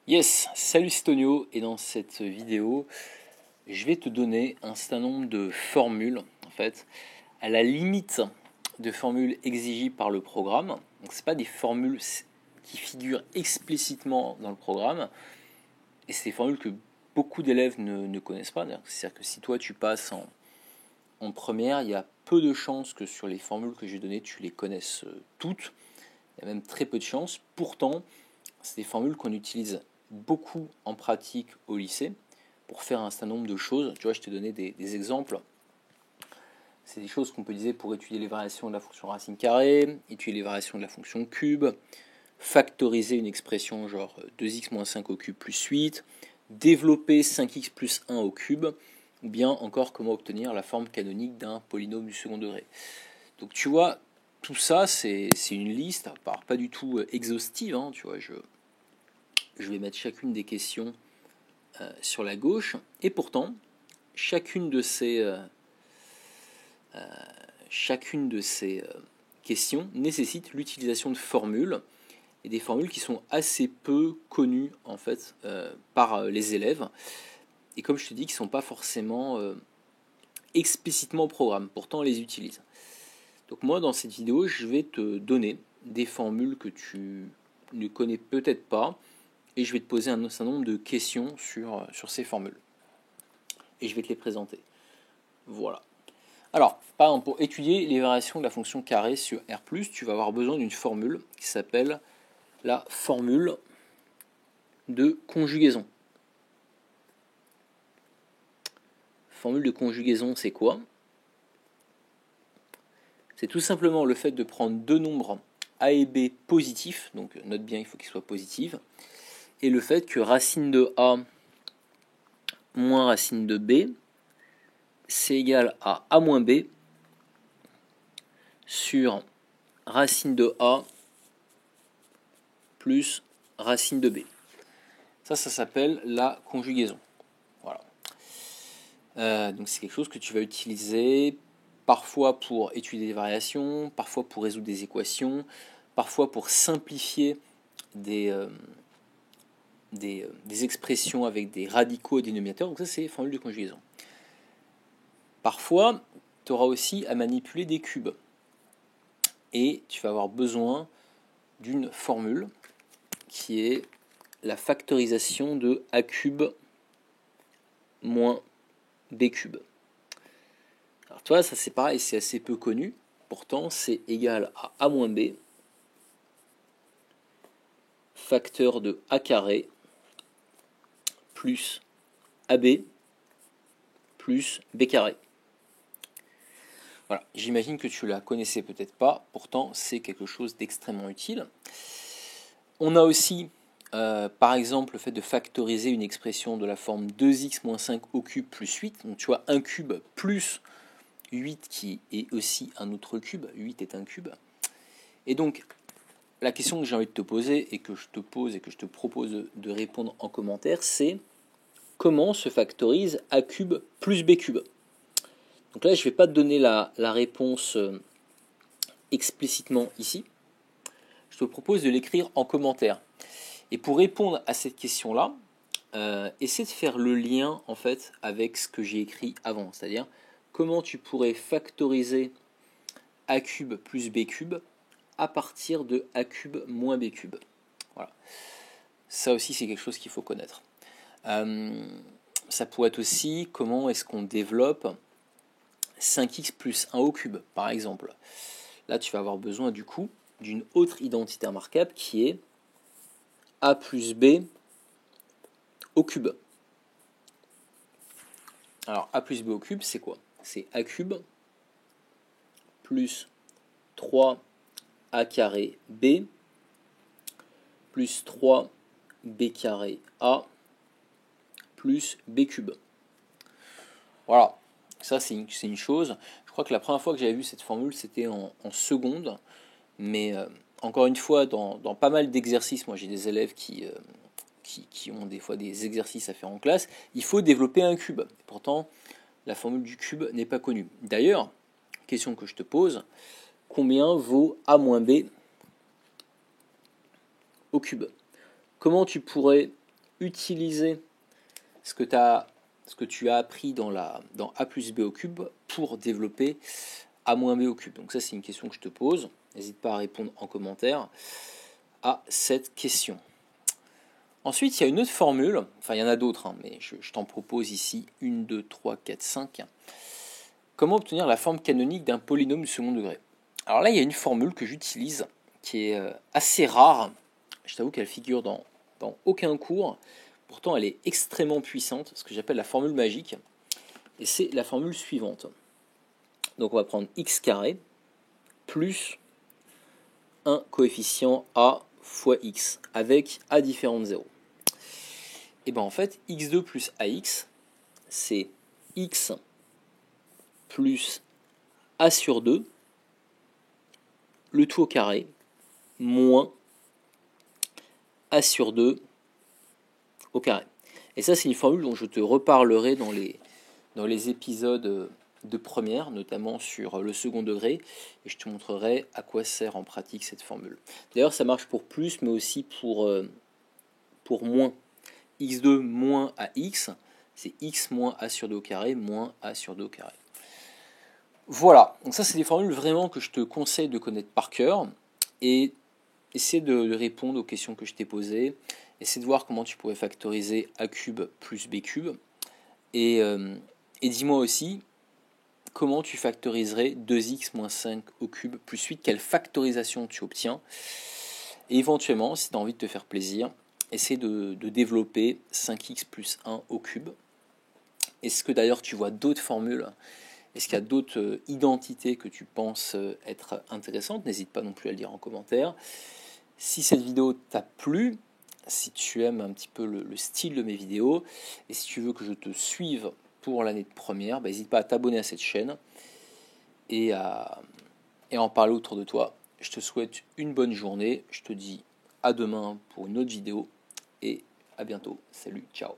Yes, salut c'est Tonio et dans cette vidéo, je vais te donner un certain nombre de formules, en fait, à la limite de formules exigibles par le programme. Donc c'est pas des formules qui figurent explicitement dans le programme, et c'est des formules que beaucoup d'élèves ne connaissent pas. C'est-à-dire que si toi tu passes en première, il y a peu de chances que sur les formules que j'ai données, tu les connaisses toutes. Il y a même très peu de chances. Pourtant, c'est des formules qu'on utilise beaucoup en pratique au lycée pour faire un certain nombre de choses. Tu vois, je t'ai donné des exemples. C'est des choses qu'on peut utiliser pour étudier les variations de la fonction racine carrée, étudier les variations de la fonction cube, factoriser une expression genre 2x moins 5 au cube plus 8, développer 5x plus 1 au cube, ou bien encore comment obtenir la forme canonique d'un polynôme du second degré. Donc tu vois, tout ça c'est une liste, pas du tout exhaustive, hein, tu vois, je vais mettre chacune des questions sur la gauche, et pourtant, chacune de ces questions nécessite l'utilisation de formules, et des formules qui sont assez peu connues en fait par les élèves, et comme je te dis, qui ne sont pas forcément explicitement au programme, pourtant on les utilise. Donc moi, dans cette vidéo, je vais te donner des formules que tu ne connais peut-être pas, et je vais te poser un certain nombre de questions sur ces formules. Et je vais te les présenter. Voilà. Alors, par exemple, pour étudier les variations de la fonction carrée sur R+, tu vas avoir besoin d'une formule qui s'appelle la formule de conjugaison. Formule de conjugaison, c'est quoi? C'est tout simplement le fait de prendre deux nombres A et B positifs, donc note bien, il faut qu'ils soient positifs, et le fait que racine de A moins racine de B, c'est égal à A moins B sur racine de A plus racine de B. Ça s'appelle la conjugaison. Voilà. Donc c'est quelque chose que tu vas utiliser parfois pour étudier des variations, parfois pour résoudre des équations, parfois pour simplifier des expressions avec des radicaux et dénominateurs. Donc ça, c'est formule de conjugaison. Parfois, tu auras aussi à manipuler des cubes. Et tu vas avoir besoin d'une formule qui est la factorisation de a cube moins b cube. Alors toi, ça c'est pareil, c'est assez peu connu. Pourtant, c'est égal à a moins b facteur de a carré plus ab plus b carré. Voilà, j'imagine que tu la connaissais peut-être pas, pourtant c'est quelque chose d'extrêmement utile. On a aussi, par exemple, le fait de factoriser une expression de la forme 2x moins 5 au cube plus 8. Donc tu vois, un cube plus 8 qui est aussi un autre cube. 8 est un cube. Et donc, la question que j'ai envie de te poser et que je te pose et que je te propose de répondre en commentaire, c'est comment se factorise a cube plus b cube. Donc là, je ne vais pas te donner la réponse explicitement ici. Je te propose de l'écrire en commentaire. Et pour répondre à cette question-là, essaie de faire le lien en fait avec ce que j'ai écrit avant, c'est-à-dire comment tu pourrais factoriser a cube plus b cube à partir de a cube moins b cube. Voilà. Ça aussi, c'est quelque chose qu'il faut connaître. Ça pourrait être aussi comment est-ce qu'on développe 5x plus 1 au cube, par exemple. Là, tu vas avoir besoin du coup d'une autre identité remarquable qui est a plus b au cube. Alors, a plus b au cube, c'est quoi? C'est a cube plus 3a carré b plus 3b carré a plus b cube. Voilà, ça c'est une chose. Je crois que la première fois que j'avais vu cette formule, c'était en seconde. Mais encore une fois, dans pas mal d'exercices, moi j'ai des élèves qui ont des fois des exercices à faire en classe, il faut développer un cube. Pourtant, la formule du cube n'est pas connue. D'ailleurs, question que je te pose, combien vaut a moins b au cube? Comment tu pourrais utiliser ce que tu as appris dans A plus B au cube pour développer A moins B au cube. Donc ça, c'est une question que je te pose. N'hésite pas à répondre en commentaire à cette question. Ensuite, il y a une autre formule, enfin il y en a d'autres, mais je t'en propose ici 1, 2, 3, 4, 5. Comment obtenir la forme canonique d'un polynôme du second degré? Alors là, il y a une formule que j'utilise qui est assez rare. Je t'avoue qu'elle figure dans aucun cours. Pourtant, elle est extrêmement puissante, ce que j'appelle la formule magique. Et c'est la formule suivante. Donc on va prendre x carré plus un coefficient a fois x avec a différent de 0. Et bien en fait, x2 plus ax, c'est x plus a sur 2, le tout au carré, moins a sur 2 au carré. Et ça, c'est une formule dont je te reparlerai dans les épisodes de première, notamment sur le second degré, et je te montrerai à quoi sert en pratique cette formule. D'ailleurs, ça marche pour plus, mais aussi pour moins. x2 moins ax, c'est x moins a sur 2 au carré, moins a sur 2 au carré. Voilà, donc ça, c'est des formules vraiment que je te conseille de connaître par cœur, et essaie de répondre aux questions que je t'ai posées, essaie de voir comment tu pourrais factoriser a cube plus b cube, et dis-moi aussi comment tu factoriserais 2x moins 5 au cube plus 8, quelle factorisation tu obtiens, et éventuellement, si tu as envie de te faire plaisir, essaie de développer 5x plus 1 au cube. Est-ce que d'ailleurs tu vois d'autres formules? Est-ce qu'il y a d'autres identités que tu penses être intéressantes? N'hésite pas non plus à le dire en commentaire. Si cette vidéo t'a plu, si tu aimes un petit peu le style de mes vidéos, et si tu veux que je te suive pour l'année de première, n'hésite pas à t'abonner à cette chaîne et à en parler autour de toi. Je te souhaite une bonne journée, je te dis à demain pour une autre vidéo, et à bientôt. Salut, ciao.